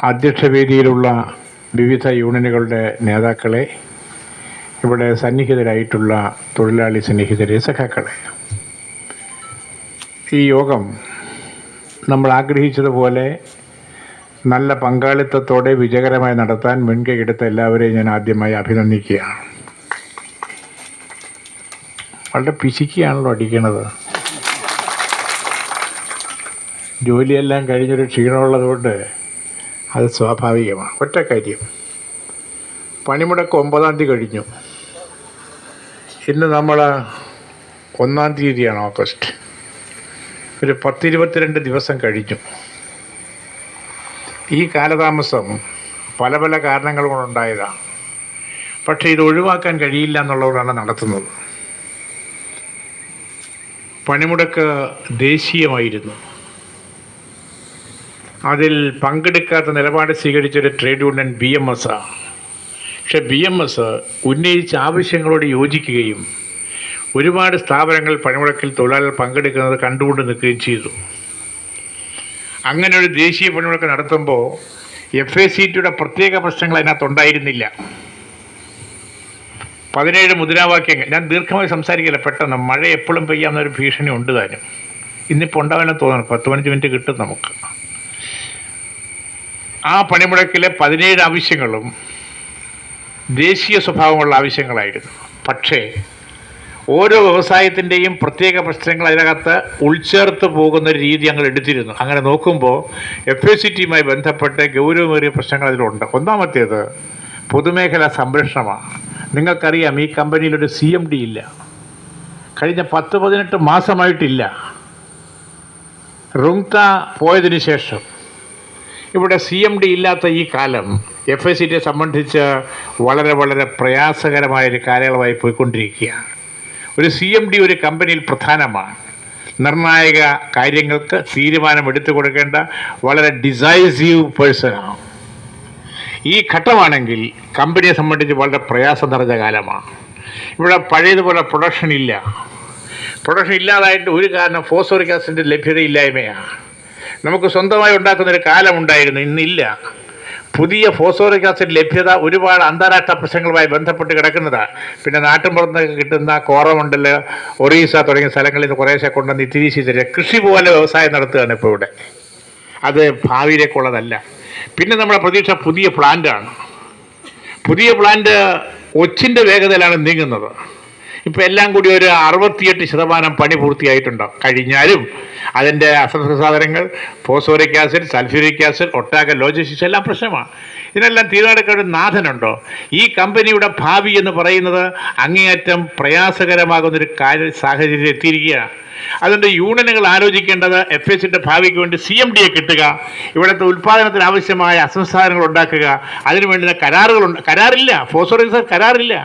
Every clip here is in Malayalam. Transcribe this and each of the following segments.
അധ്യക്ഷവേദിയിലുള്ള വിവിധ യൂണിയനുകളുടെ നേതാക്കളെ, ഇവിടെ സന്നിഹിതരായിട്ടുള്ള തൊഴിലാളി സന്നിഹിതരെ, സഖാക്കളെ, ഈ യോഗം നമ്മൾ ആഗ്രഹിച്ചതുപോലെ നല്ല പങ്കാളിത്തത്തോടെ വിജയകരമായി നടത്താൻ മുൻകൈ എടുത്ത എല്ലാവരെയും ഞാൻ ആദ്യമായി അഭിനന്ദിക്കുകയാണ്. വളരെ പിശിക്കുകയാണല്ലോ അടിക്കണത്. ജോലിയെല്ലാം കഴിഞ്ഞൊരു ക്ഷീണമുള്ളതുകൊണ്ട് അത് സ്വാഭാവികമാണ്. ഒറ്റ കാര്യം, പണിമുടക്ക് 9-ാം തീയതി കഴിഞ്ഞു. ഇന്ന് നമ്മൾ 1-ാം തീയതിയാണ്, ഓഗസ്റ്റ്. ഒരു 10-22 ദിവസം കഴിഞ്ഞു. ഈ കാലതാമസം പല പല കാരണങ്ങൾ കൊണ്ടുണ്ടായതാണ്. പക്ഷേ ഇത് ഒഴിവാക്കാൻ കഴിയില്ല എന്നുള്ളവരാണ് നടത്തുന്നത്. പണിമുടക്ക് ദേശീയമായിരുന്നു. അതിൽ പങ്കെടുക്കാത്ത നിലപാട് സ്വീകരിച്ചൊരു ട്രേഡ് യൂണിയൻ BMS ആണ്. പക്ഷെ BMS ഉന്നയിച്ച ആവശ്യങ്ങളോട് യോജിക്കുകയും ഒരുപാട് സ്ഥാപനങ്ങൾ പണിമുടക്കിൽ തൊഴിലാളികൾ പങ്കെടുക്കുന്നത് കണ്ടുകൊണ്ട് നിൽക്കുകയും ചെയ്തു. അങ്ങനെ ഒരു ദേശീയ പണിമുടക്ക് നടത്തുമ്പോൾ FACTയുടെ പ്രത്യേക പ്രശ്നങ്ങൾ അതിനകത്തുണ്ടായിരുന്നില്ല. 17 മുദ്രാവാക്യങ്ങൾ. ഞാൻ ദീർഘമായി സംസാരിക്കില്ല, പെട്ടെന്ന്. മഴ എപ്പോഴും പെയ്യാവുന്നൊരു ഭീഷണി ഉണ്ട് താനും. ഇന്നിപ്പോൾ ഉണ്ടാവാനും തോന്നുന്നു. 10-15 മിനിറ്റ് കിട്ടും നമുക്ക്. ആ പണിമുടക്കിലെ 17 ആവശ്യങ്ങളും ദേശീയ സ്വഭാവമുള്ള ആവശ്യങ്ങളായിരുന്നു. പക്ഷേ ഓരോ വ്യവസായത്തിൻ്റെയും പ്രത്യേക പ്രശ്നങ്ങൾ അതിനകത്ത് ഉൾച്ചേർത്ത് പോകുന്ന ഒരു രീതി ഞങ്ങൾ എടുത്തിരുന്നു. അങ്ങനെ നോക്കുമ്പോൾ FACTയുമായി ബന്ധപ്പെട്ട് ഗൗരവമേറിയ പ്രശ്നങ്ങൾ അതിലുണ്ട്. ഒന്നാമത്തേത് പൊതുമേഖലാ സംരക്ഷണമാണ്. നിങ്ങൾക്കറിയാം, ഈ കമ്പനിയിലൊരു CMD ഇല്ല. കഴിഞ്ഞ 10-18 മാസമായിട്ടില്ല. റുങ്ത പോയതിന് ശേഷം ഇവിടെ CMD ഇല്ലാത്ത ഈ കാലം FACTയെ സംബന്ധിച്ച് വളരെ വളരെ പ്രയാസകരമായൊരു കാലയളവായി പോയിക്കൊണ്ടിരിക്കുകയാണ്. ഒരു CMD ഒരു കമ്പനിയിൽ പ്രധാനമാണ്. നിർണായക കാര്യങ്ങൾക്ക് തീരുമാനമെടുത്തു കൊടുക്കേണ്ട വളരെ ഡിസൈസീവ് പേഴ്സണാണ്. ഈ ഘട്ടമാണെങ്കിൽ കമ്പനിയെ സംബന്ധിച്ച് വളരെ പ്രയാസം നിറഞ്ഞ കാലമാണ്. ഇവിടെ പഴയതുപോലെ പ്രൊഡക്ഷൻ ഇല്ല. പ്രൊഡക്ഷൻ ഇല്ലാതായിട്ട് ഒരു കാരണം ഫോസ്ഫോറിക് ആസിഡിൻ്റെ ലഭ്യതയില്ലായ്മയാണ്. നമുക്ക് സ്വന്തമായി ഉണ്ടാക്കുന്നൊരു കാലമുണ്ടായിരുന്നു, ഇന്നില്ല. പുതിയ ഫോസ്ഫോറിക് ആസിഡ് ലഭ്യത ഒരുപാട് അന്താരാഷ്ട്ര പ്രശ്നങ്ങളുമായി ബന്ധപ്പെട്ട് കിടക്കുന്നതാണ്. പിന്നെ നാട്ടിൻപുറത്തൊക്കെ കിട്ടുന്ന കോറമണ്ഡൽ, ഒറീസ തുടങ്ങിയ സ്ഥലങ്ങളിൽ നിന്ന് കുറേശ്ശെ കൊണ്ടുവന്ന് തിരിച്ച് തരിക. കൃഷി പോലെ വ്യവസായം നടത്തുകയാണ് ഇപ്പോൾ ഇവിടെ. അത് ഭാവിയിലേക്കുള്ളതല്ല. പിന്നെ നമ്മുടെ പ്രതീക്ഷ പുതിയ പ്ലാന്റാണ്. പുതിയ പ്ലാന്റ് ഒച്ചിൻ്റെ വേഗതയിലാണ് നീങ്ങുന്നത്. ഇപ്പോൾ എല്ലാം കൂടി ഒരു 68% പണി പൂർത്തിയായിട്ടുണ്ടോ. കഴിഞ്ഞാലും അതിൻ്റെ അസംസ്കൃത സാധനങ്ങൾ, ഫോസ്ഫോറിക് ആസിഡ്, സൾഫ്യൂരിക് ആസിഡ്, ഒട്ടാകെ ലോജിസ്റ്റിക്സ് എല്ലാം പ്രശ്നമാണ്. ഇതിനെല്ലാം തീരുമാനമെടുക്കേണ്ട ഒരു നാഥനുണ്ടോ? ഈ കമ്പനിയുടെ ഭാവി എന്ന് പറയുന്നത് അങ്ങേയറ്റം പ്രയാസകരമാകുന്നൊരു സാഹചര്യം എത്തിയിരിക്കുകയാണ്. അതുകൊണ്ട് യൂണിയനുകൾ ആലോചിക്കേണ്ടത് FACTയുടെ ഭാവിക്ക് വേണ്ടി CMDയെ കിട്ടുക, ഇവിടുത്തെ ഉൽപ്പാദനത്തിന് ആവശ്യമായ അസംസ്കാരങ്ങൾ ഉണ്ടാക്കുക, അതിനു വേണ്ടുന്ന കരാറില്ല. Phosphoric acid കരാറില്ല.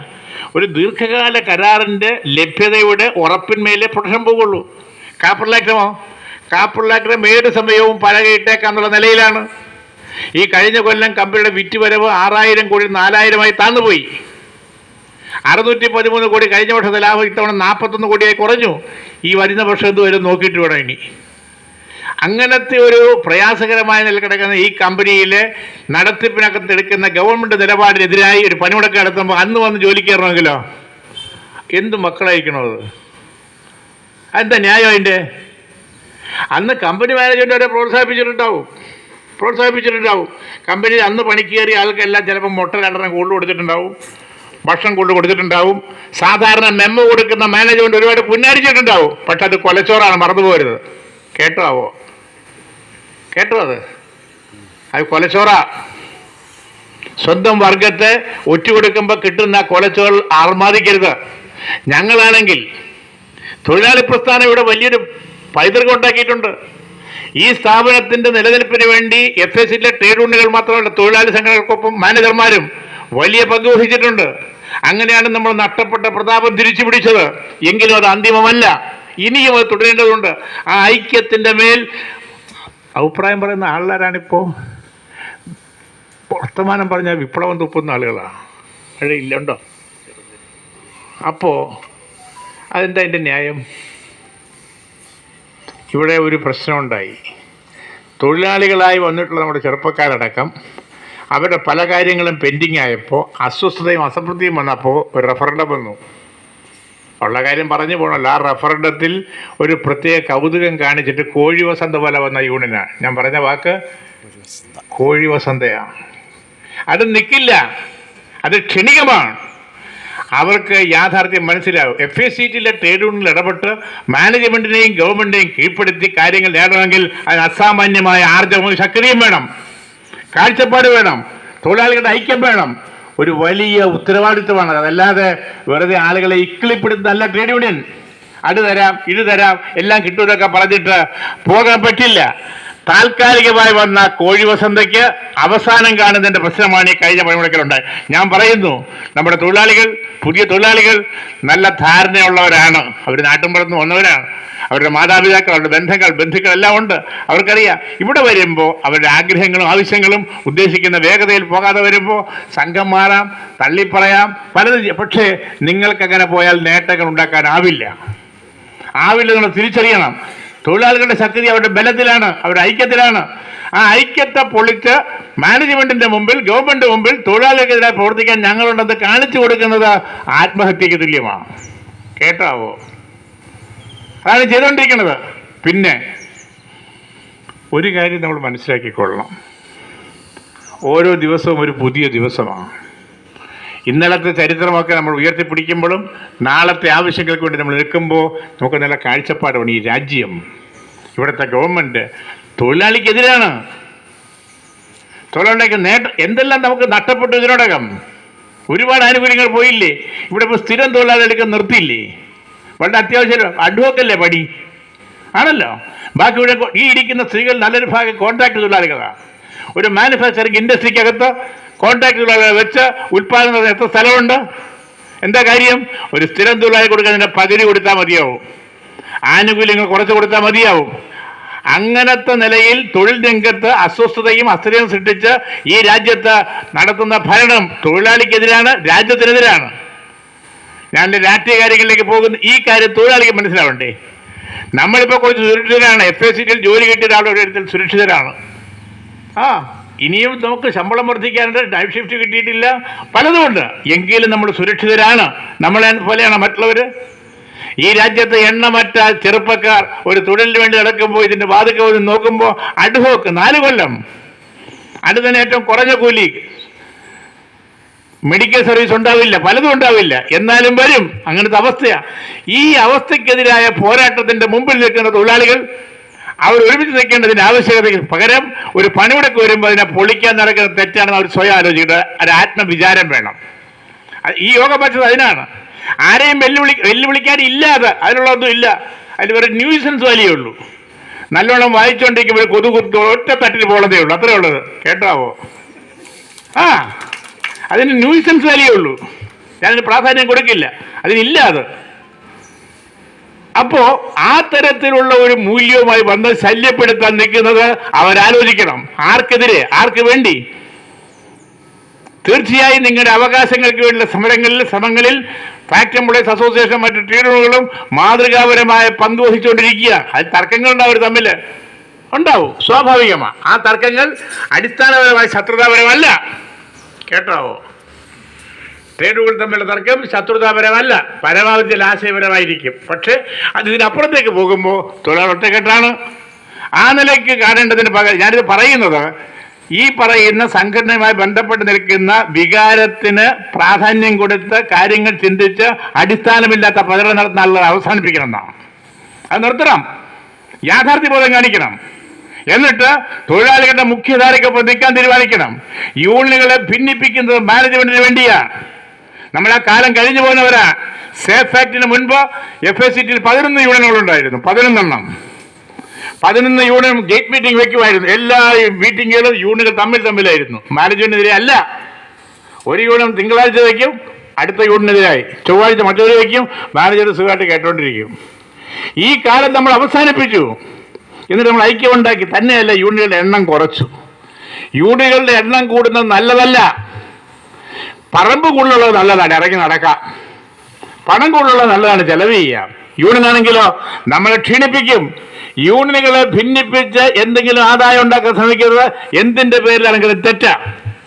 ഒരു ദീർഘകാല കരാറിൻ്റെ ലഭ്യതയുടെ ഉറപ്പിന്മേലെ പ്രൊഡക്ഷൻ പോകുള്ളൂ. കാപ്പർലാക്ടമോ ഏത് സമയവും പലകയിട്ടേക്കാന്നുള്ള നിലയിലാണ്. ഈ കഴിഞ്ഞ കൊല്ലം കമ്പനിയുടെ വിറ്റുവരവ് 6000 കോടി 4000 താഴ്ന്നുപോയി. 613 കോടി കഴിഞ്ഞ വർഷത്തെ ലാഭം ഇത്തവണ 41 കോടിയായി കുറഞ്ഞു. ഈ വരുന്ന വർഷം എന്തുവരും നോക്കിയിട്ട് വേണം ഇനി. അങ്ങനത്തെ ഒരു പ്രയാസകരമായ നിലക്കിടക്കുന്ന ഈ കമ്പനിയിലെ നടത്തിപ്പിനകത്ത് എടുക്കുന്ന ഗവൺമെൻറ് നിലപാടിനെതിരായി ഒരു പണിമുടക്ക് നടത്തുമ്പോൾ അന്ന് വന്ന് ജോലിക്ക് കയറണമെങ്കിലോ എന്ത് മക്കളായിരിക്കണത്? അതെന്താ ന്യായം? അതിൻ്റെ അന്ന് കമ്പനി മാനേജ്മെൻറ്റ് അവരെ പ്രോത്സാഹിപ്പിച്ചിട്ടുണ്ടാവും. കമ്പനി അന്ന് പണിക്ക് കയറിയ ആൾക്കെല്ലാം ചിലപ്പോൾ മുട്ട 2 കൂടുതൽ കൊടുത്തിട്ടുണ്ടാവും, ഭക്ഷണം കൂടുതൽ കൊടുത്തിട്ടുണ്ടാവും. സാധാരണ മെമ്മോ കൊടുക്കുന്ന മാനേജ്മെൻറ്റ് ഒരുപാട് പുന്നാരിച്ചിട്ടുണ്ടാവും. പക്ഷെ അത് കൊലച്ചോറാണ്, മറന്നുപോകരുത്. കേട്ടോ അത് കൊലച്ചോറാ. സ്വന്തം വർഗത്തെ ഒറ്റുകൊടുക്കുമ്പോൾ കിട്ടുന്ന കൊലച്ചോറ് ആർമാദിക്കരുത്. ഞങ്ങളാണെങ്കിൽ തൊഴിലാളി പ്രസ്ഥാനം ഇവിടെ വലിയൊരു പൈതൃകം ഉണ്ടാക്കിയിട്ടുണ്ട്. ഈ സ്ഥാപനത്തിൻ്റെ നിലനിൽപ്പിന് വേണ്ടി FACTയിലെ ട്രേഡ് യൂണിയനുകൾ മാത്രമല്ല, തൊഴിലാളി സംഘടനകൾക്കൊപ്പം മാനേജർമാരും വലിയ പങ്ക് വഹിച്ചിട്ടുണ്ട്. അങ്ങനെയാണ് നമ്മൾ നഷ്ടപ്പെട്ട പ്രതാപം തിരിച്ചു പിടിച്ചത്. എങ്കിലും അത് അന്തിമമല്ല, ഇനിയും അത് തുടരേണ്ടതുണ്ട്. ആ ഐക്യത്തിൻ്റെ മേൽ അഭിപ്രായം പറയുന്ന ആളുകാരാണിപ്പോൾ. വർത്തമാനം പറഞ്ഞാൽ വിപ്ലവം തുപ്പുന്ന ആളുകളാണ്. മഴയില്ലുണ്ടോ? അപ്പോൾ അതെന്താ അതിൻ്റെ ന്യായം? ഇവിടെ ഒരു പ്രശ്നമുണ്ടായി. തൊഴിലാളികളായി വന്നിട്ടുള്ള നമ്മുടെ ചെറുപ്പക്കാരടക്കം അവരുടെ പല കാര്യങ്ങളും പെൻഡിങ് ആയപ്പോൾ അസ്വസ്ഥതയും അസംതൃപ്തിയും വന്നപ്പോൾ ഒരു റഫറൻഡം വന്നു. ഉള്ള കാര്യം പറഞ്ഞു പോകണമല്ലോ. ആ റഫറൻഡത്തിൽ ഒരു പ്രത്യേക കൗതുകം കാണിച്ചിട്ട് കോഴി വസന്ത പോലെ വന്ന യൂണിയനാണ്. ഞാൻ പറഞ്ഞ വാക്ക് കോഴി വസന്തയാണ്. അത് നിൽക്കില്ല, അത് ക്ഷണികമാണ്. അവർക്ക് യാഥാർത്ഥ്യം മനസ്സിലാവും. FACTയിലെ ട്രേഡ് യൂണിയനിൽ ഇടപെട്ട് മാനേജ്മെൻറ്റിനെയും ഗവൺമെൻറ്റിനെയും കീഴ്പ്പെടുത്തി കാര്യങ്ങൾ നേടണമെങ്കിൽ അതിന് അസാമാന്യമായ ആർജവവും ശക്തിയും വേണം, കാഴ്ചപ്പാട് വേണം, തൊഴിലാളികളുടെ ഐക്യം വേണം. ഒരു വലിയ ഉത്തരവാദിത്വമാണ്. അതല്ലാതെ വെറുതെ ആളുകളെ ഇക്കിളിപ്പെടുത്തുന്നതല്ല ട്രേഡ് യൂണിയൻ. അത് തരാം ഇത് തരാം എല്ലാം കിട്ടുമെന്നൊക്കെ പറഞ്ഞിട്ട് പോകാൻ പറ്റില്ല. താൽക്കാലികമായി വന്ന കോഴി വസന്തയ്ക്ക് അവസാനം കാണുന്നതിൻ്റെ പ്രശ്നമാണ് ഈ കഴിഞ്ഞ പണിമുടക്കിലുണ്ടായി. ഞാൻ പറയുന്നു, നമ്മുടെ തൊഴിലാളികൾ, പുതിയ തൊഴിലാളികൾ നല്ല ധാരണയുള്ളവരാണ്. അവർ നാട്ടിൻപുറത്ത് വന്നവരാണ്. അവരുടെ മാതാപിതാക്കൾ, അവരുടെ ബന്ധുക്കൾ എല്ലാം ഉണ്ട്. അവർക്കറിയാം ഇവിടെ വരുമ്പോൾ അവരുടെ ആഗ്രഹങ്ങളും ആവശ്യങ്ങളും ഉദ്ദേശിക്കുന്ന വേഗതയിൽ പോകാതെ വരുമ്പോൾ സംഘം മാറാം, തള്ളിപ്പറയാം, പലതും. പക്ഷേ നിങ്ങൾക്കങ്ങനെ പോയാൽ നേട്ടങ്ങൾ ഉണ്ടാക്കാനാവില്ല. നിങ്ങൾ തിരിച്ചറിയണം. തൊഴിലാളികളുടെ ശക്തി അവരുടെ ബലത്തിലാണ്, അവരുടെ ഐക്യത്തിലാണ്. ആ ഐക്യത്തെ പൊളിച്ച് മാനേജ്മെൻറ്റിൻ്റെ മുമ്പിൽ, ഗവൺമെൻറ് മുമ്പിൽ തൊഴിലാളികൾക്കെതിരായി പ്രവർത്തിക്കാൻ ഞങ്ങളുണ്ടെന്ന് കാണിച്ചു കൊടുക്കുന്നത് ആത്മഹത്യക്ക് തുല്യമാണ്. കേട്ടാവോ? അതാണ് ചെയ്തുകൊണ്ടിരിക്കുന്നത്. പിന്നെ ഒരു കാര്യം നമ്മൾ മനസ്സിലാക്കിക്കൊള്ളണം, ഓരോ ദിവസവും ഒരു പുതിയ ദിവസമാണ്. ഇന്നലത്തെ ചരിത്രമൊക്കെ നമ്മൾ ഉയർത്തിപ്പിടിക്കുമ്പോഴും നാളത്തെ ആവശ്യങ്ങൾക്ക് വേണ്ടി നമ്മൾ നിൽക്കുമ്പോൾ നമുക്ക് നല്ല കാഴ്ചപ്പാടാണ്. ഈ രാജ്യം, ഇവിടുത്തെ ഗവൺമെൻറ് തൊഴിലാളിക്കെതിരാണ്. തൊഴിലാളിക്ക് എന്തെല്ലാം നമുക്ക് നഷ്ടപ്പെട്ടു. ഇതിനോടകം ഒരുപാട് ആനുകൂല്യങ്ങൾ പോയില്ലേ. ഇവിടെ ഇപ്പോൾ സ്ഥിരം തൊഴിലാളികൾക്ക് നിർത്തിയില്ലേ. വളരെ അത്യാവശ്യം അഡ്വക്കല്ലേ പണി ആണല്ലോ. ബാക്കി ഇവിടെ ഈ ഇരിക്കുന്ന സ്ത്രീകൾ നല്ലൊരു ഭാഗം കോൺട്രാക്ട് തൊഴിലാളികളാണ്. ഒരു മാനുഫാക്ചറിങ് ഇൻഡസ്ട്രിക്കകത്ത് കോൺട്രാക്ട് തൊഴിലാളികളെ വെച്ച് ഉൽപ്പാദനം എത്ര സ്ഥലമുണ്ട്? എന്താ കാര്യം? ഒരു സ്ഥിരം തൊഴിലാളി കൊടുക്കാൻ പകുതി കൊടുത്താൽ മതിയാവും, ആനുകൂല്യങ്ങൾ കുറച്ച് കൊടുത്താൽ മതിയാവും. അങ്ങനത്തെ നിലയിൽ തൊഴിൽ രംഗത്ത് അസ്വസ്ഥതയും അസ്ഥിരതയും സൃഷ്ടിച്ച് ഈ രാജ്യത്ത് നടത്തുന്ന ഭരണം തൊഴിലാളിക്കെതിരാണ്, രാജ്യത്തിനെതിരാണ്. ഞാൻ രാഷ്ട്രീയ കാര്യങ്ങളിലേക്ക് പോകുന്ന ഈ കാര്യം തൊഴിലാളിക്ക് മനസ്സിലാവണ്ടേ? നമ്മളിപ്പോൾ കുറച്ച് സുരക്ഷിതരാണ്. FACTയിൽ ജോലി കിട്ടിയ ഒരാളുടെ കാര്യത്തിൽ സുരക്ഷിതരാണ്. ഇനിയും നമുക്ക് ശമ്പളം വർദ്ധിക്കാനുണ്ട്, നൈറ്റ് ഷിഫ്റ്റ് കിട്ടിയിട്ടില്ല, പലതുമുണ്ട്. എങ്കിലും നമ്മൾ സുരക്ഷിതരാണ്. നമ്മളെ പോലെയാണ് മറ്റുള്ളവർ. ഈ രാജ്യത്തെ എണ്ണമറ്റ ചെറുപ്പക്കാർ ഒരു തൊഴിലിന് വേണ്ടി നടക്കുമ്പോൾ ഇതിൻ്റെ വാതുക്കെ നോക്കുമ്പോൾ അഡ്ഹോക്ക് 4 കൊല്ലം, അത് തന്നെ ഏറ്റവും കുറഞ്ഞ കൂലി, മെഡിക്കൽ സർവീസ് ഉണ്ടാവില്ല, പലതും ഉണ്ടാവില്ല, എന്നാലും വരും. അങ്ങനത്തെ അവസ്ഥയാണ്. ഈ അവസ്ഥയ്ക്കെതിരായ പോരാട്ടത്തിൻ്റെ മുമ്പിൽ നിൽക്കുന്ന തൊഴിലാളികൾ അവർ ഒരുമിച്ച് നിൽക്കേണ്ടതിൻ്റെ ആവശ്യകതയ്ക്ക് പകരം ഒരു പണിമുടക്ക് വരുമ്പോൾ അതിനെ പൊളിക്കാൻ നടക്കുന്ന തെറ്റാണെന്ന് അവർ സ്വയം ആലോചിക്കുന്നത്. ഒരു ആത്മവിചാരം വേണം. ഈ യോഗം പറ്റത് അതിനാണ്. ആരെയും വെല്ലുവിളിക്കാൻ ഇല്ലാതെ അതിനുള്ളതൊന്നും ഇല്ല. അതിൽ ഒരു ന്യൂസൻസ് വലിയേ ഉള്ളൂ. നല്ലോണം വായിച്ചുകൊണ്ടിരിക്കുമ്പോൾ കൊതുകുത്ത് ഒറ്റ തട്ടിൽ പോകണതേ ഉള്ളൂ, അത്രേ ഉള്ളത്. കേട്ടാവോ? അതിന് ന്യൂസൻസ് വലിയേ ഉള്ളൂ. ഞാനതിന് പ്രാധാന്യം കൊടുക്കില്ല, അതിനില്ല അത്. അപ്പോ ആ തരത്തിലുള്ള ഒരു മൂല്യവുമായി വന്ന് ശല്യപ്പെടുത്താൻ നിൽക്കുന്നത് അവരാലോചിക്കണം. ആർക്കെതിരെ, ആർക്ക് വേണ്ടി? തീർച്ചയായും നിങ്ങളുടെ അവകാശങ്ങൾക്ക് വേണ്ടിയുള്ള ശ്രമങ്ങളിൽ ഫാക്ടറി എംപ്ലോയീസ് അസോസിയേഷൻ മറ്റു ട്രേഡ് യൂണിയനുകളും മാതൃകാപരമായ പങ്ക് വഹിച്ചുകൊണ്ടിരിക്കുക. അത് തർക്കങ്ങളുണ്ടാവും, അവർ തമ്മിൽ ഉണ്ടാവും, സ്വാഭാവികമാണ്. ആ തർക്കങ്ങൾ അടിസ്ഥാനപരമായ ശത്രുതാപരമല്ല. കേട്ടാവോ? ട്രേഡ് യൂണിയൻ തമ്മിലുള്ള തർക്കം ശത്രുതാപരമല്ല, പരമാവധി ആശയപരമായിരിക്കും. പക്ഷേ അത് ഇതിനപ്പുറത്തേക്ക് പോകുമ്പോൾ തൊഴിലാളി ഒറ്റക്കെട്ടാണ്. ആ നിലയ്ക്ക് കാണേണ്ടതിന് പകരം ഞാനിത് പറയുന്നത്, ഈ പറയുന്ന സംഘടനയുമായി ബന്ധപ്പെട്ട് നിൽക്കുന്ന വികാരത്തിന് പ്രാധാന്യം കൊടുത്ത് കാര്യങ്ങൾ ചിന്തിച്ച് അടിസ്ഥാനമില്ലാത്ത പ്രചരണം നടത്തുന്ന ആളുകൾ അവസാനിപ്പിക്കണം എന്നാണ്. അത് നിർത്തണം, യാഥാർത്ഥ്യബോധം കാണിക്കണം. എന്നിട്ട് തൊഴിലാളികളുടെ മുഖ്യധാരയ്ക്കൊപ്പം നിൽക്കാൻ തീരുമാനിക്കണം. യൂണിയനുകളെ ഭിന്നിപ്പിക്കുന്നത് മാനേജ്മെന്റിന് വേണ്ടിയാണ്. നമ്മളാ കാലം കഴിഞ്ഞു പോകുന്നവരാ. സേഫ് ആക്ടിന് മുൻപ് FACTയിൽ 11 യൂണിയനുകളുണ്ടായിരുന്നു, 11 യൂണിയൻ ഗേറ്റ് മീറ്റിംഗ് വെക്കുമായിരുന്നു. എല്ലാ മീറ്റിങ്ങുകളും യൂണിയനുകൾ തമ്മിലായിരുന്നു, മാനേജ്മെന്റിനെതിരെ അല്ല. ഒരു യൂണിയൻ തിങ്കളാഴ്ച വയ്ക്കും, അടുത്ത യൂണിയനെതിരായി, ചൊവ്വാഴ്ച മറ്റൊരു വയ്ക്കും, മാനേജർ സുഖമായിട്ട് കേട്ടോണ്ടിരിക്കും. ഈ കാലം നമ്മൾ അവസാനിപ്പിച്ചു. എന്നിട്ട് നമ്മൾ ഐക്യമുണ്ടാക്കി. തന്നെയല്ല, യൂണിയനുകളുടെ എണ്ണം കുറച്ചു. യൂണിയനുകളുടെ എണ്ണം കൂടുന്നത് നല്ലതല്ല. പറമ്പ് കൂടുതലുള്ളത് നല്ലതാണ്, ഇറങ്ങി നടക്കാം. പണം കൂടുതലുള്ളത് നല്ലതാണ്, ചെലവ് ചെയ്യാം. യൂണിയനാണെങ്കിലോ നമ്മളെ ക്ഷീണിപ്പിക്കും. യൂണിയനുകളെ ഭിന്നിപ്പിച്ച് എന്തെങ്കിലും ആദായം ഉണ്ടാക്കാൻ ശ്രമിക്കുന്നത് എന്തിൻ്റെ പേരിലാണെങ്കിലും തെറ്റാ.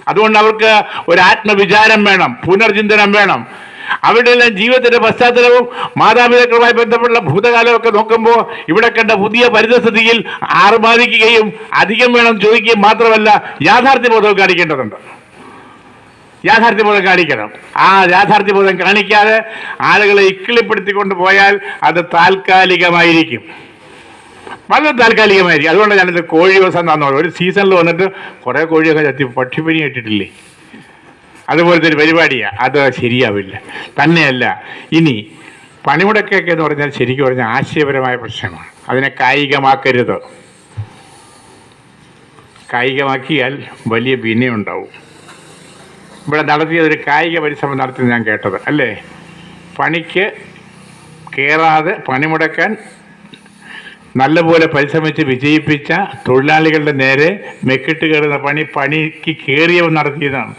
അതുകൊണ്ട് അവർക്ക് ഒരു ആത്മവിചാരം വേണം, പുനർചിന്തനം വേണം. അവരുടെ എല്ലാം ജീവിതത്തിന്റെ പശ്ചാത്തലവും മാതാപിതാക്കളുമായി ബന്ധപ്പെട്ട ഭൂതകാലമൊക്കെ നോക്കുമ്പോൾ ഇവിടെ കണ്ട പുതിയ പരിതസ്ഥിതിയിൽ ആർമാദിക്കുകയും അധികം വേണം ചോദിക്കുകയും മാത്രമല്ല യാഥാർത്ഥ്യബോധം കാണിക്കേണ്ടതുണ്ട്. യാഥാർത്ഥ്യബോധം കാണിക്കണം. ആ യാഥാർത്ഥ്യബോധം കാണിക്കാതെ ആളുകളെ ഇക്കിളിപ്പെടുത്തിക്കൊണ്ട് പോയാൽ അത് താൽക്കാലികമായിരിക്കും, വളരെ താൽക്കാലികമായിരിക്കും. അതുകൊണ്ട് ഞാനിത് കോഴി ദിവസം തന്നോളൂ. ഒരു സീസണിൽ വന്നിട്ട് കുറേ കോഴിയൊക്കെ ചത്തി പക്ഷിപ്പനി ഇട്ടിട്ടില്ലേ, അതുപോലത്തെ ഒരു പരിപാടിയാണ്. അത് ശരിയാവില്ല. തന്നെയല്ല, ഇനി പണിമുടക്കൊക്കെ എന്ന് പറഞ്ഞാൽ ശരിക്കും പറഞ്ഞാൽ ആശയപരമായ പ്രശ്നമാണ്. അതിനെ കായികമാക്കരുത്. കായികമാക്കിയാൽ വലിയ വിനയുണ്ടാവും. ഇവിടെ നടത്തിയതൊരു കായിക പരിശ്രമം നടത്തി ഞാൻ കേട്ടത് അല്ലേ. പണിക്ക് കയറാതെ പണിമുടക്കാൻ നല്ലപോലെ പരിശ്രമിച്ച് വിജയിപ്പിച്ച തൊഴിലാളികളുടെ നേരെ മെക്കിട്ട് കയറുന്ന പണിക്ക് കയറിയവൻ നടത്തിയതാണ്.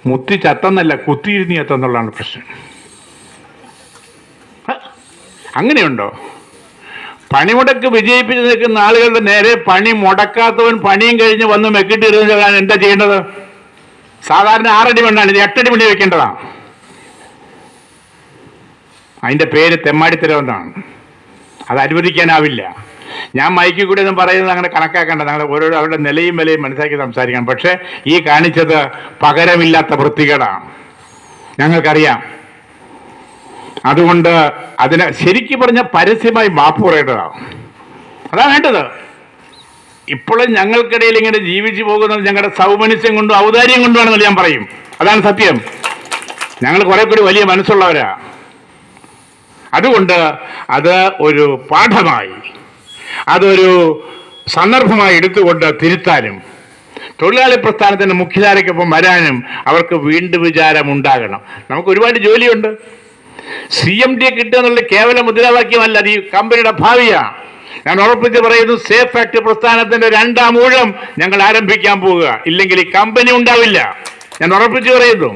മുത്തി ചത്തെന്നല്ല, കുത്തിയിരുന്ന് ചത്തെന്നുള്ളതാണ് പ്രശ്നം. അങ്ങനെയുണ്ടോ? പണിമുടക്ക് വിജയിപ്പിച്ച് നിൽക്കുന്ന ആളുകളുടെ നേരെ പണി മുടക്കാത്തവൻ പണിയും കഴിഞ്ഞ് വന്ന് മെക്കിട്ട് കയറുന്നതാണ് എന്താ ചെയ്യേണ്ടത്? സാധാരണ 6 അടി മണ്ണാണ്, ഇത് 8 അടി മണി വെക്കേണ്ടതാണ്. അതിൻ്റെ പേര് തെമ്മാടിത്തരമെന്നാണ്. അത് അനുവദിക്കാനാവില്ല. ഞാൻ മൈക്കിൽ കൂടി ഒന്നും പറയുന്നത് അങ്ങനെ കണക്കാക്കേണ്ട. ഞങ്ങൾ ഓരോരോ അവരുടെ നിലയും വിലയും മനസ്സിലാക്കി സംസാരിക്കണം. പക്ഷേ ഈ കാണിച്ചത് പകരമില്ലാത്ത വൃത്തികേടാണ്, ഞങ്ങൾക്കറിയാം. അതുകൊണ്ട് അതിനെ ശരിക്കും പറഞ്ഞ പരസ്യമായി മാപ്പ് പറയേണ്ടതാണ്. അതാണ് വേണ്ടത്. ഇപ്പോഴും ഞങ്ങൾക്കിടയിൽ ഇങ്ങനെ ജീവിച്ചു പോകുന്നത് ഞങ്ങളുടെ സൗമനസ്യം കൊണ്ടും ഔദാര്യം കൊണ്ടുമാണെന്ന് ഞാൻ പറയും. അതാണ് സത്യം. ഞങ്ങൾ കുറെ കൂടി വലിയ മനസ്സുള്ളവരാ. അതുകൊണ്ട് അത് ഒരു പാഠമായി, അതൊരു സന്ദർഭമായി എടുത്തുകൊണ്ട് തിരുത്താനും തൊഴിലാളി പ്രസ്ഥാനത്തിൻ്റെ മുഖ്യധാരയ്ക്കൊപ്പം വരാനും അവർക്ക് വീണ്ടും വിചാരം ഉണ്ടാകണം. നമുക്ക് ഒരുപാട് ജോലിയുണ്ട്. CMD കിട്ടുക എന്നുള്ള കേവല മുദ്രാവാക്യമല്ല, അത് ഈ കമ്പനിയുടെ ഭാവിയാണ്. ഞാൻ ഉറപ്പിച്ച് പറയുന്നു, സേഫ് ആക്ട് പ്രസ്ഥാനത്തിന്റെ 2ാം ഊഴം ഞങ്ങൾ ആരംഭിക്കാൻ പോവുക. ഇല്ലെങ്കിൽ ഈ കമ്പനി ഉണ്ടാവില്ല. ഞാൻ ഉറപ്പിച്ച് പറയുന്നു.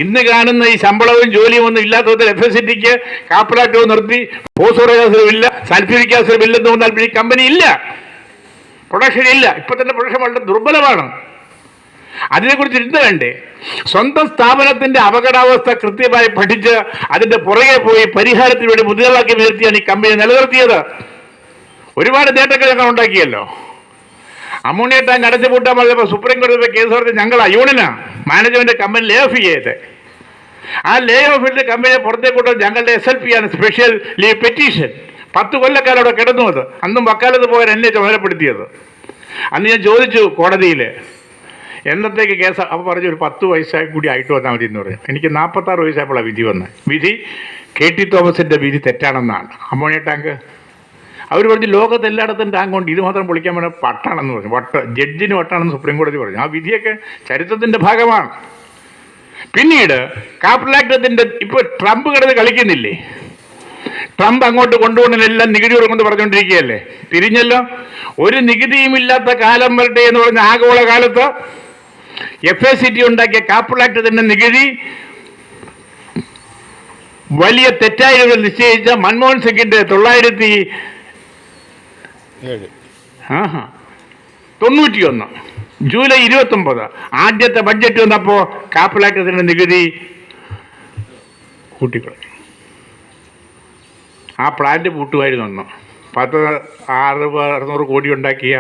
ഇന്ന് കാണുന്ന ഈ ശമ്പളവും ജോലിയും ഒന്നും ഇല്ലാത്ത വിധത്തിൽ FSCTക്ക് കാപ്പറാറ്റവും നിർത്തി ഫോസ്ഫോറിക് ആസിഡും ഇല്ല, സൾഫ്യൂരിക് ആസിഡും ഇല്ലെന്ന് പറഞ്ഞാൽ ഈ കമ്പനി ഇല്ല, പ്രൊഡക്ഷൻ ഇല്ല. ഇപ്പൊ തന്നെ പ്രൊഡക്ഷൻ വളരെ ദുർബലമാണ്. അതിനെക്കുറിച്ച് ചിന്ത വേണ്ടേ? സ്വന്തം സ്ഥാപനത്തിന്റെ അപകടാവസ്ഥ കൃത്യമായി പഠിച്ച് അതിന്റെ പുറകെ പോയി പരിഹാരത്തിന് വേണ്ടി മുദ്രാവാക്യം ഉയർത്തിയാണ് ഈ കമ്പനി നിലനിർത്തിയത്. ഒരുപാട് നേട്ടങ്ങൾ ഞങ്ങൾ ഉണ്ടാക്കിയല്ലോ. അമോണിയ ടാങ്ക് അടച്ചു പൂട്ടാൻ പറഞ്ഞപ്പോൾ സുപ്രീം കോടതി കേസ് പറഞ്ഞ് ഞങ്ങൾ യൂണിയനാ മാനേജ്മെന്റ് കമ്പനി ലേ ഓഫ് ചെയ്ത്. ആ ലേ ഓഫിന്റെ കമ്പനിയെ പുറത്തേക്ക് കൊണ്ടു ഞങ്ങളുടെ SLP ആണ്, സ്പെഷ്യൽ ലീവ് പെറ്റീഷൻ. 10 കൊല്ലക്കാലം അവിടെ കിടന്നു. അത് അന്നും വക്കാലത്ത് പോകാൻ എന്നെ ചുമതലപ്പെടുത്തിയത്. അന്ന് ഞാൻ ചോദിച്ചു കോടതിയിൽ എന്നത്തേക്ക് കേസ്. അപ്പോൾ പറഞ്ഞു ഒരു 10 വയസ്സായി കൂടി ആയിട്ട് വന്നാൽ മതി എന്ന് പറയും. എനിക്ക് 46 വയസ്സായപ്പോഴാണ് വിധി വന്നത്. വിധി KT തോമസിന്റെ വിധി തെറ്റാണെന്നാണ്. അമോണിയ ടാങ്ക് അവർ പറഞ്ഞു ലോകത്ത് എല്ലായിടത്തും ടാങ്കുണ്ട്, ഇത് മാത്രം പൊളിക്കാൻ വേണ്ട പട്ടാണെന്ന് പറഞ്ഞു. ജഡ്ജിന് വട്ടാണെന്ന് സുപ്രീം കോടതി പറഞ്ഞു. ആ വിധിയൊക്കെ ചരിത്രത്തിന്റെ ഭാഗമാണ്. പിന്നീട് കാപ്പിലാക്ടത്തിന്റെ ഇപ്പോൾ ട്രംപ് കിടന്ന് കളിക്കുന്നില്ലേ? ട്രംപ് അങ്ങോട്ട് കൊണ്ടുപോകുന്നതിനെല്ലാം നികുതി കൊടുക്കുമെന്ന് പറഞ്ഞുകൊണ്ടിരിക്കുകയല്ലേ? തിരിഞ്ഞല്ലോ. ഒരു നികുതിയുമില്ലാത്ത കാലം വരട്ടെ എന്ന് പറഞ്ഞ ആഗോള കാലത്ത് FSCT ഉണ്ടാക്കിയ കാപ്പിലാക്ടത്തിന്റെ നികുതി വലിയ തെറ്റായ നിശ്ചയിച്ച മൻമോഹൻ സിംഗിന്റെ 1991 ജൂലൈ 29 ആദ്യത്തെ ബഡ്ജറ്റ് വന്നപ്പോൾ കാപ്പിലാക്ടത്തിന്റെ നികുതി കൂട്ടിക്കളഞ്ഞു. ആ പ്ലാന്റ് പൂട്ടുമായിരുന്നു. 600 കോടി ഉണ്ടാക്കിയ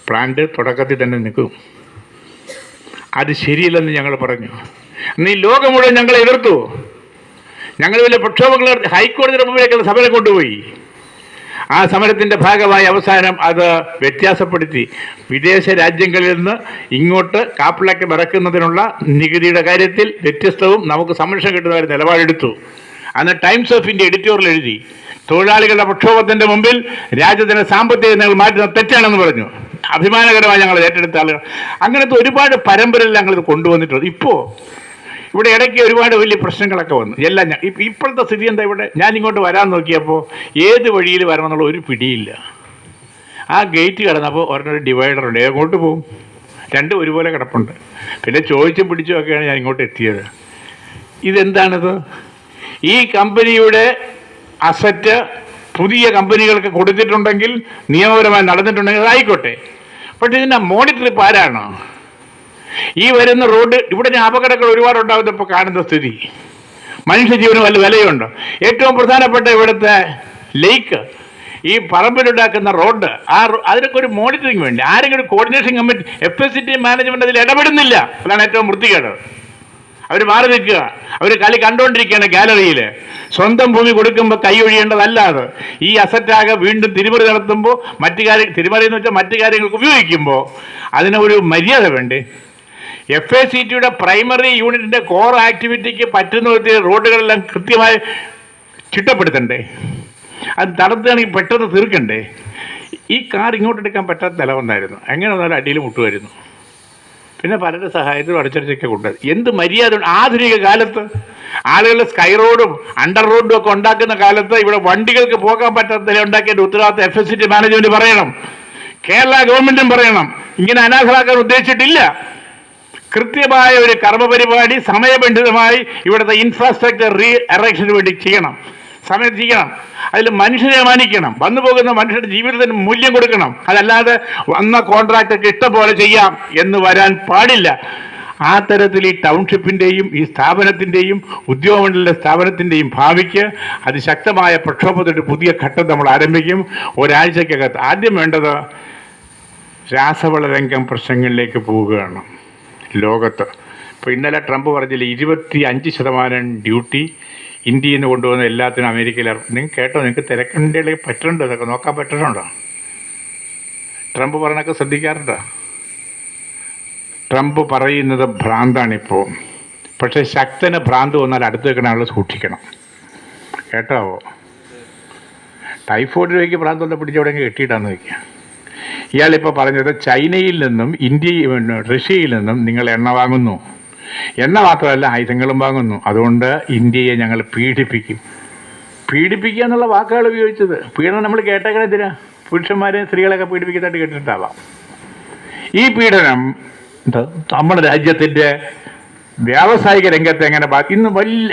പ്ലാന്റ് തുടക്കത്തിൽ തന്നെ നിൽക്കും. അത് ശരിയല്ലെന്ന് ഞങ്ങൾ പറഞ്ഞു. അന്ന് ഈ ലോകം മുഴുവൻ ഞങ്ങളെ എതിർത്തു. ഞങ്ങൾ വലിയ പ്രക്ഷോഭങ്ങൾ ഹൈക്കോടതിയുടെ മുമ്പിലേക്ക് സമരം കൊണ്ടുപോയി. ആ സമരത്തിൻ്റെ ഭാഗമായി അവസാനം അത് വ്യത്യാസപ്പെടുത്തി. വിദേശ രാജ്യങ്ങളിൽ നിന്ന് ഇങ്ങോട്ട് കാപ്പിളക്ക് ഇറക്കുന്നതിനുള്ള നികുതിയുടെ കാര്യത്തിൽ വ്യത്യസ്തവും നമുക്ക് സംരക്ഷണം കിട്ടുന്ന ഒരു നിലപാടെടുത്തു. അന്ന് ടൈംസ് ഓഫ് ഇന്ത്യ എഡിറ്റോറിയൽ എഴുതി, തൊഴിലാളികളുടെ പ്രക്ഷോഭത്തിൻ്റെ മുമ്പിൽ രാജ്യത്തിൻ്റെ സാമ്പത്തിക നിങ്ങൾ മാറ്റുന്നത് തെറ്റാണെന്ന് പറഞ്ഞു. അഭിമാനകരമായി ഞങ്ങൾ ഏറ്റെടുത്ത ആളുകൾ. അങ്ങനത്തെ ഒരുപാട് പരമ്പരയിൽ ഞങ്ങളിത് കൊണ്ടുവന്നിട്ടുണ്ട്. ഇപ്പോൾ ഇവിടെ ഇടയ്ക്ക് ഒരുപാട് വലിയ പ്രശ്നങ്ങളൊക്കെ വന്നു. എല്ലാം ഇപ്പോഴത്തെ സ്ഥിതി എന്താ? ഇവിടെ ഞാൻ ഇങ്ങോട്ട് വരാൻ നോക്കിയപ്പോൾ ഏത് വഴിയിൽ വരണമെന്നുള്ള ഒരു പിടിയില്ല. ആ ഗേറ്റ് കിടന്നപ്പോൾ ഒരെണ്ണൊരു ഡിവൈഡറുണ്ട്, എങ്ങോട്ട് പോകും? രണ്ടും ഒരുപോലെ കിടപ്പുണ്ട്. പിന്നെ ചോദിച്ചും പിടിച്ചും ഒക്കെയാണ് ഞാൻ ഇങ്ങോട്ട് എത്തിയത്. ഇതെന്താണിത്? ഈ കമ്പനിയുടെ അസറ്റ് പുതിയ കമ്പനികൾക്ക് കൊടുത്തിട്ടുണ്ടെങ്കിൽ, നിയമപരമായി നടന്നിട്ടുണ്ടെങ്കിൽ അതായിക്കോട്ടെ. പക്ഷെ ഇതിൻ്റെ മോണിറ്റർ ഇപ്പോൾ ആരാണ്? ഈ വരുന്ന റോഡ് ഇവിടെ അപകടങ്ങൾ ഒരുപാടുണ്ടാകുന്ന ഇപ്പോൾ കാണുന്ന സ്ഥിതി, മനുഷ്യജീവന് വല്ല വിലയുണ്ട്. ഏറ്റവും പ്രധാനപ്പെട്ട ഇവിടുത്തെ ലേക്ക്, ഈ പറമ്പിലുണ്ടാക്കുന്ന റോഡ്, അതിനൊക്കെ ഒരു മോണിറ്ററിങ് വേണ്ടി ആരെങ്കിലും കോർഡിനേഷൻ കമ്മിറ്റി, FSCT മാനേജ്മെന്റ് അതിൽ ഇടപെടുന്നില്ല. അതാണ് ഏറ്റവും വൃത്തികേട്. അവർ മാറി നിൽക്കുക, അവർ കളി കണ്ടുകൊണ്ടിരിക്കുകയാണ് ഗാലറിയിൽ. സ്വന്തം ഭൂമി കൊടുക്കുമ്പോൾ കൈ ഒഴിയേണ്ടതല്ലാതെ ഈ അസറ്റാകെ വീണ്ടും തിരിമറി നടത്തുമ്പോൾ തിരിമറി എന്ന് വെച്ചാൽ മറ്റു കാര്യങ്ങൾക്ക് ഉപയോഗിക്കുമ്പോൾ അതിന് ഒരു മര്യാദ വേണ്ടേ? FACTയുടെ പ്രൈമറി യൂണിറ്റിൻ്റെ കോർ ആക്ടിവിറ്റിക്ക് പറ്റുന്ന വിധത്തിൽ റോഡുകളെല്ലാം കൃത്യമായി ചിട്ടപ്പെടുത്തണ്ടേ? അത് നടത്തുകയാണെങ്കിൽ പെട്ടെന്ന് തീർക്കണ്ടേ? ഈ കാർ ഇങ്ങോട്ടെടുക്കാൻ പറ്റാത്ത നിലവന്നായിരുന്നു. എങ്ങനെ വന്നാലും അടിയിൽ മുട്ടുമായിരുന്നു. പിന്നെ പലരുടെ സഹായത്തിലും അടച്ചടച്ചൊക്കെ കൊണ്ട് എന്ത് മര്യാദ? ആധുനിക കാലത്ത് ആളുകൾ സ്കൈ റോഡും അണ്ടർ റോഡും ഒക്കെ ഉണ്ടാക്കുന്ന കാലത്ത് ഇവിടെ വണ്ടികൾക്ക് പോകാൻ പറ്റാത്ത നില ഉണ്ടാക്കിയ ഉത്തരവാദിത്തം FSCT മാനേജ്മെന്റ് പറയണം, കേരള ഗവൺമെന്റും പറയണം. ഇങ്ങനെ അനാഥരാക്കാൻ ഉദ്ദേശിച്ചിട്ടില്ല. കൃത്യമായ ഒരു കർമ്മപരിപാടി സമയബന്ധിതമായി ഇവിടുത്തെ ഇൻഫ്രാസ്ട്രക്ചർ എറക്ഷന് വേണ്ടി ചെയ്യണം, സമയത്ത് ചെയ്യണം. അതിൽ മനുഷ്യനെ മാനിക്കണം, വന്നു പോകുന്ന മനുഷ്യരുടെ ജീവിതത്തിന് മൂല്യം കൊടുക്കണം. അതല്ലാതെ വന്ന കോൺട്രാക്ടൊക്കെ ഇഷ്ടം പോലെ ചെയ്യാം എന്ന് വരാൻ പാടില്ല. ആ തരത്തിൽ ഈ ടൗൺഷിപ്പിൻ്റെയും ഈ സ്ഥാപനത്തിൻ്റെയും ഉദ്യോഗമണ്ഡല സ്ഥാപനത്തിൻ്റെയും ഭാവിക്ക് അതിശക്തമായ പ്രക്ഷോഭത്തിൻ്റെ പുതിയ ഘട്ടം നമ്മൾ ആരംഭിക്കും ഒരാഴ്ചക്കകത്ത്. ആദ്യം വേണ്ടത് രാസവള രംഗം പ്രശ്നങ്ങളിലേക്ക് പോവുകയാണ് ലോകത്ത്. ഇപ്പോൾ ഇന്നലെ ട്രംപ് പറഞ്ഞില്ല 25% ഡ്യൂട്ടി ഇന്ത്യയിൽ നിന്ന് കൊണ്ടുവന്ന എല്ലാത്തിനും അമേരിക്കയിൽ. നിങ്ങൾ കേട്ടോ? നിങ്ങൾക്ക് തിരക്കിൻ്റെ പറ്റുന്നുണ്ടോ? ഇതൊക്കെ നോക്കാൻ പറ്റുന്നുണ്ടോ? ട്രംപ് പറഞ്ഞൊക്കെ ശ്രദ്ധിക്കാറുണ്ടോ? ട്രംപ് പറയുന്നത് ഭ്രാന്താണിപ്പോൾ. പക്ഷേ ശക്തന് ഭ്രാന്ത് വന്നാൽ അടുത്ത് വെക്കുന്ന ആൾ സൂക്ഷിക്കണം. കേട്ടാവോ? ടൈഫോയിഡ് രോഗിക്ക് ഭ്രാന്ത് വന്നാൽ പിടിച്ചവിടെയെങ്കിൽ കെട്ടിയിട്ടാന്ന് വയ്ക്കുക. ഇയാളിപ്പോൾ പറഞ്ഞത് ചൈനയിൽ നിന്നും റഷ്യയിൽ നിന്നും നിങ്ങൾ എണ്ണ വാങ്ങുന്നു, എണ്ണ മാത്രമല്ല ആയുധങ്ങളും വാങ്ങുന്നു, അതുകൊണ്ട് ഇന്ത്യയെ ഞങ്ങൾ പീഡിപ്പിക്കും. പീഡിപ്പിക്കുക എന്നുള്ള വാക്കുകൾ ഉപയോഗിച്ചത്. പീഡനം നമ്മൾ കേട്ടേക്കണത്തിനാ, പുരുഷന്മാരെയും സ്ത്രീകളെയൊക്കെ പീഡിപ്പിക്കുന്നതായിട്ട് കേട്ടിട്ടുണ്ടാവാം. ഈ പീഡനം നമ്മുടെ രാജ്യത്തിൻ്റെ വ്യാവസായിക രംഗത്തെ എങ്ങനെ ഇന്ന്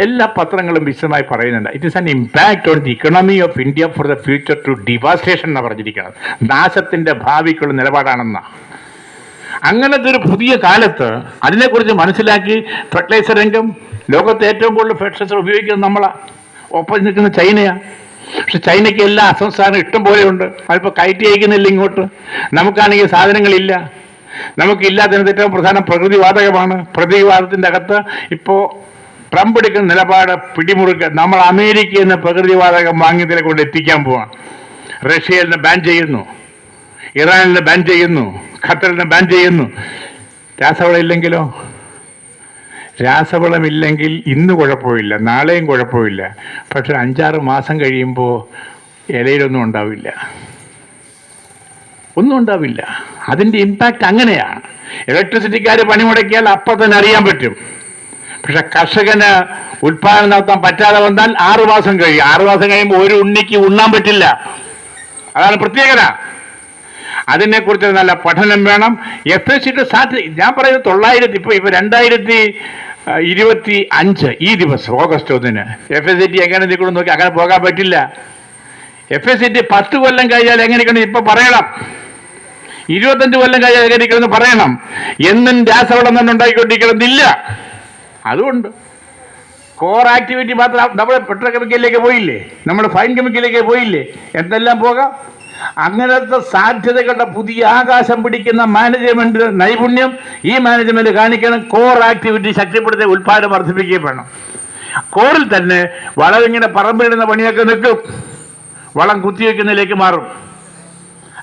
എല്ലാ പത്രങ്ങളും വിശദമായി പറയുന്നുണ്ട്. It is an impact on the economy of India for the future to devastation എന്നാണ് പറഞ്ഞിരിക്കുന്നത്. നാശത്തിൻ്റെ ഭാവിക്കുള്ള നിലപാടാണെന്നാണ്. അങ്ങനത്തെ ഒരു പുതിയ കാലത്ത് അതിനെക്കുറിച്ച് മനസ്സിലാക്കി ഫെർട്ടിലൈസർ രംഗം ലോകത്തെ ഏറ്റവും കൂടുതൽ ഫെർട്ടിലൈസർ ഉപയോഗിക്കുന്നത് നമ്മളാണ്. ഒപ്പം നിൽക്കുന്ന ചൈനയാണ്. പക്ഷെ ചൈനയ്ക്ക് എല്ലാ അസംസ്ഥാനം ഇഷ്ടം പോലെയുണ്ട്. അതിപ്പോൾ കയറ്റി അയക്കുന്നില്ല ഇങ്ങോട്ട്. നമുക്കാണെങ്കിൽ സാധനങ്ങളില്ല. നമുക്കില്ലാത്തതിന് ഏറ്റവും പ്രധാനം പ്രകൃതിവാതകമാണ്. പ്രകൃതിവാതകത്തിൻ്റെ അകത്ത് ഇപ്പോൾ ട്രംപ് എടുക്കുന്ന നിലപാട് പിടിമുറുക്കുക. നമ്മൾ അമേരിക്കയിൽ നിന്ന് പ്രകൃതിവാതകം വാങ്ങിയതിനെ കൊണ്ട് എത്തിക്കാൻ പോവാം. റഷ്യയിൽ നിന്ന് ബാൻ ചെയ്യുന്നു, ഇറാനിൽ നിന്ന് ബാൻ ചെയ്യുന്നു, ഖത്തറിൽ നിന്ന് ബാൻ ചെയ്യുന്നു. രാസവളം ഇല്ലെങ്കിലോ? രാസവളമില്ലെങ്കിൽ ഇന്ന് കുഴപ്പമില്ല, നാളെയും കുഴപ്പമില്ല. പക്ഷെ 5-6 മാസം കഴിയുമ്പോൾ ഇലയിലൊന്നും ഉണ്ടാവില്ല, ഒന്നും ഉണ്ടാവില്ല. അതിൻ്റെ ഇമ്പാക്റ്റ് അങ്ങനെയാണ്. ഇലക്ട്രിസിറ്റിക്കാർ പണിമുടക്കിയാൽ അപ്പം തന്നെ അറിയാൻ പറ്റും. പക്ഷെ കർഷകന് ഉൽപ്പാദനം നടത്താൻ പറ്റാതെ വന്നാൽ 6 മാസം കഴിയും. 6 മാസം കഴിയുമ്പോൾ ഒരു ഉണ്ണിക്ക് ഉണ്ണാൻ പറ്റില്ല. അതാണ് പ്രത്യേകത. അതിനെക്കുറിച്ച് നല്ല പഠനം വേണം. FSCT ഞാൻ പറയുന്നത് 900 ഇപ്പോൾ 2025 ഈ ദിവസം ഓഗസ്റ്റ് 1 FSCT എങ്ങനെ നിൽക്കണം നോക്കി അങ്ങനെ പോകാൻ പറ്റില്ല. FSCT 10 കൊല്ലം കഴിഞ്ഞാൽ എങ്ങനെയൊക്കെ ഇപ്പം പറയണം. 25 കൊല്ലം കഴിഞ്ഞാൽ എങ്ങനെയൊക്കെ പറയണം. എന്നും രാസവളം തന്നെ ഉണ്ടാക്കിക്കൊണ്ടിരിക്കണമെന്നില്ല. അതുകൊണ്ട് കോർ ആക്ടിവിറ്റി മാത്രം നമ്മൾ പെട്രോകെമിക്കലിലേക്ക് പോയില്ലേ, നമ്മൾ ഫൈൻ കെമിക്കലിലേക്ക് പോയില്ലേ, എന്തെല്ലാം പോകാം. അങ്ങനത്തെ സാധ്യതകളുടെ പുതിയ ആകാശം പിടിക്കുന്ന മാനേജ്മെന്റ് നൈപുണ്യം ഈ മാനേജ്മെന്റ് കാണിക്കണം. കോർ ആക്ടിവിറ്റി ശക്തിപ്പെടുത്തി ഉൽപ്പാദനം വർദ്ധിപ്പിക്കുകയും വേണം. കോറിൽ തന്നെ വളം ഇങ്ങനെ പറമ്പിടുന്ന പണിയൊക്കെ നിൽക്കും, വളം കുത്തിവെക്കുന്നതിലേക്ക് മാറും.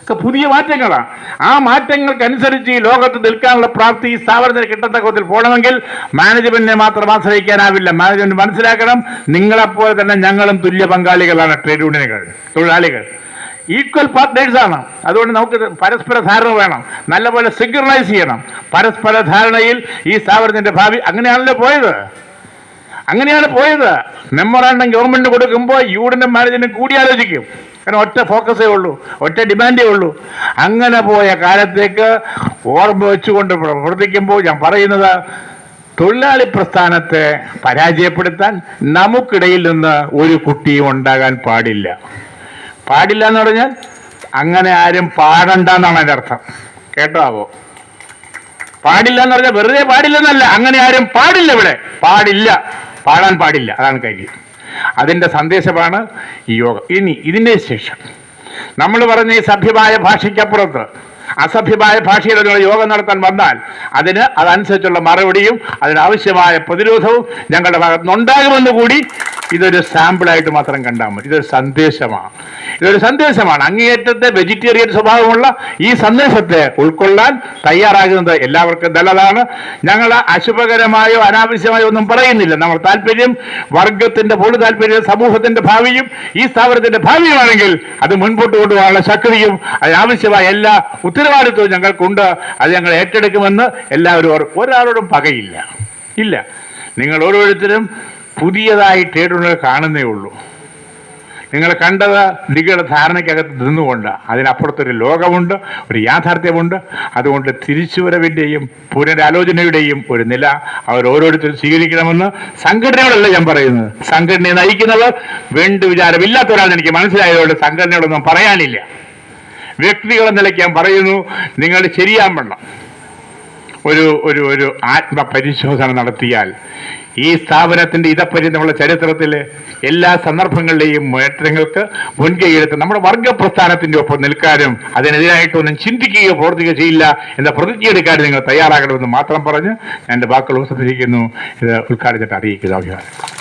ഒക്കെ പുതിയ മാറ്റങ്ങളാണ്. ആ മാറ്റങ്ങൾക്കനുസരിച്ച് ഈ ലോകത്ത് നിൽക്കാനുള്ള പ്രാപ്തി ഈ സ്ഥാപനത്തിന് കിട്ടത്തക്ക വിധത്തിൽ പോകണമെങ്കിൽ മാനേജ്മെന്റിനെ മാത്രം ആശ്രയിക്കാനാവില്ല. മാനേജ്മെന്റ് മനസ്സിലാക്കണം, നിങ്ങളെപ്പോലെ തന്നെ ഞങ്ങളും തുല്യ പങ്കാളികളാണ്. ട്രേഡ് യൂണിയനുകൾ, തൊഴിലാളികൾ ഈക്വൽ പാർട്ട്നേഴ്സാണ്. അതുകൊണ്ട് നമുക്ക് പരസ്പര ധാരണ വേണം, നല്ലപോലെ സിങ്ക്രണൈസ് ചെയ്യണം. പരസ്പര ധാരണയിൽ ഈ സ്ഥാപനത്തിൻ്റെ ഭാവി അങ്ങനെയാണല്ലോ പോയത്. മെമ്മോറാണ്ടം ഗവൺമെന്റ് കൊടുക്കുമ്പോൾ യൂണിയനും മാനേജ്മെന്റും കൂടിയാലോചിക്കും. കാരണം ഒറ്റ ഫോക്കസേ ഉള്ളൂ, ഒറ്റ ഡിമാൻഡേ ഉള്ളൂ. അങ്ങനെ പോയ കാലത്തേക്ക് ഓർമ്മ വെച്ചുകൊണ്ട് പ്രവർത്തിക്കുമ്പോൾ ഞാൻ പറയുന്നത്, തൊഴിലാളി പ്രസ്ഥാനത്തെ പരാജയപ്പെടുത്താൻ നമുക്കിടയിൽ നിന്ന് ഒരു കുട്ടിയും ഉണ്ടാകാൻ പാടില്ല. പാടില്ല എന്ന് പറഞ്ഞാൽ അങ്ങനെ ആരും പാടണ്ട എന്നാണ് അതിൻ്റെ അർത്ഥം. കേട്ടോ? പാടില്ല എന്ന് പറഞ്ഞാൽ വെറുതെ പാടില്ലെന്നല്ല, അങ്ങനെ ആരും പാടില്ല. ഇവിടെ പാടില്ല, പാടാൻ പാടില്ല, അതാണ് കാര്യം. അതിൻ്റെ സന്ദേശമാണ് ഈ യോഗം. ഇനി ഇതിൻ്റെ ശേഷം നമ്മൾ പറഞ്ഞ ഈ സഭ്യമായ ഭാഷയ്ക്കപ്പുറത്ത് അസഭ്യമായ ഭാഷയിലുള്ള യോഗം നടത്താൻ വന്നാൽ അതനുസരിച്ചുള്ള മറുപടിയും അതിനാവശ്യമായ പ്രതിരോധവും ഞങ്ങളുടെ ഭാഗത്തുനിന്നുണ്ടാകുമെന്ന് കൂടി ഇതൊരു സാമ്പിളായിട്ട് മാത്രം കണ്ടാൽ മതി. ഇതൊരു സന്ദേശമാണ്. അങ്ങേയറ്റത്തെ വെജിറ്റേറിയൻ സ്വഭാവമുള്ള ഈ സന്ദേശത്തെ ഉൾക്കൊള്ളാൻ തയ്യാറാകുന്നത് എല്ലാവർക്കും നല്ലതാണ്. ഞങ്ങൾ അശുഭകരമായോ അനാവശ്യമായോ ഒന്നും പറയുന്നില്ല. നമ്മൾ താല്പര്യം വർഗത്തിന്റെ പൊതു താല്പര്യം സമൂഹത്തിന്റെ ഭാവിയും ഈ സ്ഥാപനത്തിന്റെ ഭാവിയുമാണെങ്കിൽ അത് മുൻപോട്ട് കൊണ്ടുപോകാനുള്ള ശക്തിയും അതിനാവശ്യമായ എല്ലാ ഉത്തരവാദിത്വവും ഞങ്ങൾക്കുണ്ട്. അത് ഞങ്ങൾ ഏറ്റെടുക്കുമെന്ന് എല്ലാവരും ഒരാളോടും പകയില്ല. നിങ്ങൾ ഓരോരുത്തരും പുതിയതായി ട്രേഡുകൾ കാണുന്നേ ഉള്ളൂ. നിങ്ങൾ കണ്ടത് നിങ്ങളുടെ ധാരണയ്ക്കകത്ത് നിന്നുകൊണ്ട് അതിനപ്പുറത്തൊരു ലോകമുണ്ട്, ഒരു യാഥാർത്ഥ്യമുണ്ട്. അതുകൊണ്ട് തിരിച്ചുവരവിൻ്റെയും പുനരാലോചനയുടെയും ഒരു നില അവർ ഓരോരുത്തരും സ്വീകരിക്കണമെന്ന് സംഘടനകളല്ല ഞാൻ പറയുന്നത്. സംഘടനയെ നയിക്കുന്നവർ വേണ്ട വിചാരമില്ലാത്ത ഒരാളെന്ന് എനിക്ക് മനസ്സിലായതുകൊണ്ട് സംഘടനകളൊന്നും പറയാനില്ല. വ്യക്തികളെ നിലയ്ക്ക് ഞാൻ പറയുന്നു, നിങ്ങൾ ശരിയാവണം ഒരു ഒരു ഒരു ആത്മപരിശോധന നടത്തിയാൽ ഈ സ്ഥാപനത്തിൻ്റെ ഇതപ്പറ്റി നമ്മുടെ ചരിത്രത്തിലെ എല്ലാ സന്ദർഭങ്ങളിലെയും മാറ്റങ്ങൾക്ക് മുൻകൈയെടുത്ത് നമ്മുടെ വർഗപ്രസ്ഥാനത്തിൻ്റെ ഒപ്പം നിൽക്കാനും അതിനെതിരായിട്ടൊന്നും ചിന്തിക്കുകയോ പ്രവർത്തിക്കുകയോ ചെയ്യില്ല എന്ന പ്രതിജ്ഞയെടുക്കാനും നിങ്ങൾ തയ്യാറാകണമെന്ന് മാത്രം പറഞ്ഞ് ഞാൻ എൻ്റെ വാക്കുകൾ ഉപസംഹരിക്കുന്നു. ഇത് ഉദ്ഘാടനത്തെ അറിയിക്കുന്നു. അഭിപ്രായം.